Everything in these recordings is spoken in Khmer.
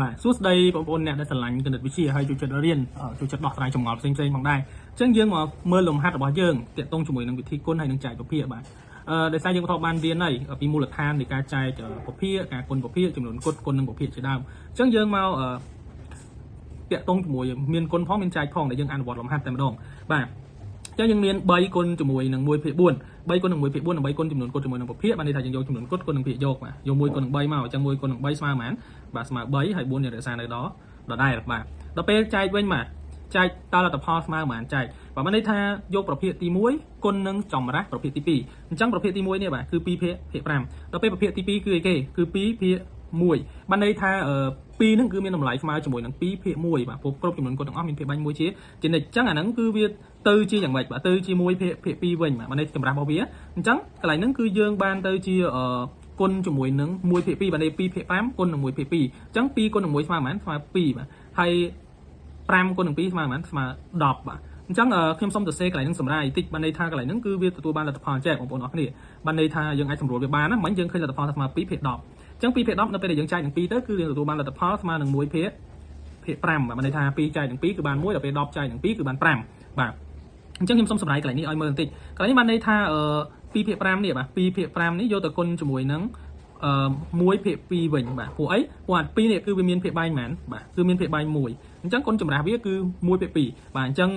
បាទសួស្តីបងប្អូនអ្នកដែលស្រឡាញ់គណិតវិទ្យាហើយចូលចិត្តរៀនចូលចិត្តដោះស្រាយចម្ងល់ផ្សេងៗផងដែរអញ្ចឹងយើងមកមើលលំហាត់របស់យើងតាក់ទងជាមួយនឹងវិធីគុណហើយនឹងចែកពភាគបាទដោយសារយើងធ្លាប់បានរៀនហើយពីមូលដ្ឋាននៃការចែកពភាគការគុណពភាគចំនួនគុណនិងពភាគជាដើមអញ្ចឹងយើងមកតាក់ទងជាមួយមានគុណផងមានចែកផងដែលយើងអនុវត្តលំហាត់តែម្ដងបាទអញ្ចឹងយើងមាន3គុណជាមួយនឹង1ភាគ4 3គុណនឹង1ភាគ4ដើម្បីគុណចំនួនគុណជាមួយនឹងពភាគបានន័យថាយើងយកចំនួនគុណនឹងភាគយកបាទយក1គុណនឹង3មកអញ្ចឹង1គុណនឹង3ស្មើប៉ុន្មានបាទស្មើ3ហើយ4យើងរក្សានៅដដែលបាទដល់ពេលចែកវិញបាទចែកតលផលស្មើប៉ុន្មានចែកបាទបានន័យថាយកប្រភេទទី1គុណនឹងចម្រាស់ប្រភេទទី2អញ្ចឹងប្រភេទទី1នេះបាទគឺ2ភាគ5ដល់ពេលប្រភេទទី2គឺអីគេគឺ2ភាគ1បានន័យថា2ហ្នឹងគឺមានតម្លៃស្មើជាមួយនឹង2ភាគ1បាទគ្រប់ចំនួនគុណទាំងអស់មានភាគបាញ់1ជានិច្ចអញ្ចឹងអាហ្នឹងគឺវាទៅជាយ៉ាងម៉េចបាទទៅជា1ភាគ2វិញបាទបានន័យចម្រាស់របស់វាអញ្ចឹងកន្លែងហ្នឹងគឺយើងបានទៅជាគុណជាមួយនឹង1ភាគ2បានន័យ2ភាគ5គុណនឹង1ភាគ2អញ្ចឹង2គុណនឹង1ស្មើប៉ុន្មានស្មើ2បាទហើយ5គុណនឹង2ស្មើប៉ុន្មានស្មើ10បាទអញ្ចឹងខ្ញុំសូមសរសេរកន្លែងហ្នឹងសម្រាប់តិចបានន័យថាកន្លែងហ្នឹងគឺវាទទួលបានលទ្ធផលចែកបងប្អូនអរគ្នាបានន័យថាយើងអាចសម្រួលវាបានណាមិញយើងឃើញលទ្ធផលស្មើ2ភាគ10អញ្ចឹង2ភាគ10នៅពេលដែលយើងចែកនឹង2ទៅគឺយើងទទួលបានលទ្ធផលស្មើនឹង1ភាគ5បាទបានន័យថា2ចែកនឹង2គឺបាន1ដល់ពេល10ចែកនឹង2គឺបាន5បាទអញ្ចឹងខ្ញុំសូមសម្រាយកន្លែងនេះឲ្យមើលបន្តិចកន្លែងនេះបានន័យថា2ភាគ5នេះបាទ2ភាគ5នេះយកទៅគុណជាមួយនឹង1ភាគ2វិញបាទព្រោះអីព្រោះអា2នេះគឺវាមានភាគបាញ់ហ្មងបាទគឺមានភាគបាញ់1អញ្ចឹងគុណចម្រាស់វាគឺ1ភាគ2បាទអញ្ចឹង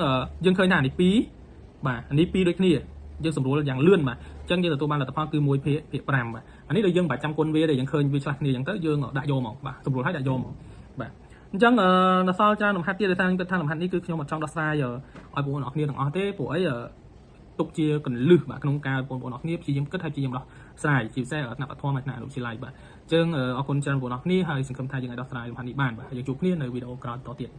យើងឃើញថាអានេះ2បាទអានេះ2ដូចគ្នាយើងសម្រួលយ៉ាងលឿនបាទអញ្ចឹងយើងទទួលបានលទ្ធផលគឺ1ភាគ5បាទអានេះដែលយើងបាច់ចាំគុណវាទេយើងឃើញវាឆ្លាស់គ្នាអញ្ចឹងទៅយើងដាក់យកមកបាទសម្រួលឲ្យដាក់យកមកបាទអញ្ចឹងដល់សល់ច្រើនលំហាត់ទៀតដែលថាខ្ញុំគិតថាលំហាត់នេះគឺខ្ញុំអត់ចង់ដោះស្រាយឲ្យបងប្អូនអរគ្នាទាំងអស់ទេព្រោះអីទុកជាកលឹះបាទក្នុងការបងប្អូនអរគ្នាព្យាយាមគិតហើយព្យាយាមដោះស្រាយជាពិសេសថ្នាក់បឋមហើយថ្នាក់អនុវិទ្យាល័យបាទអញ្ចឹងអរគុណច្រើនបងប្អូនអរគ្នាហើយសង្ឃឹមថាយើងអាចដោះស្រាយលំហាត់នេះបានបាទយើងជួបគ្នានៅវីដេអូក្រោយបន្តទៀត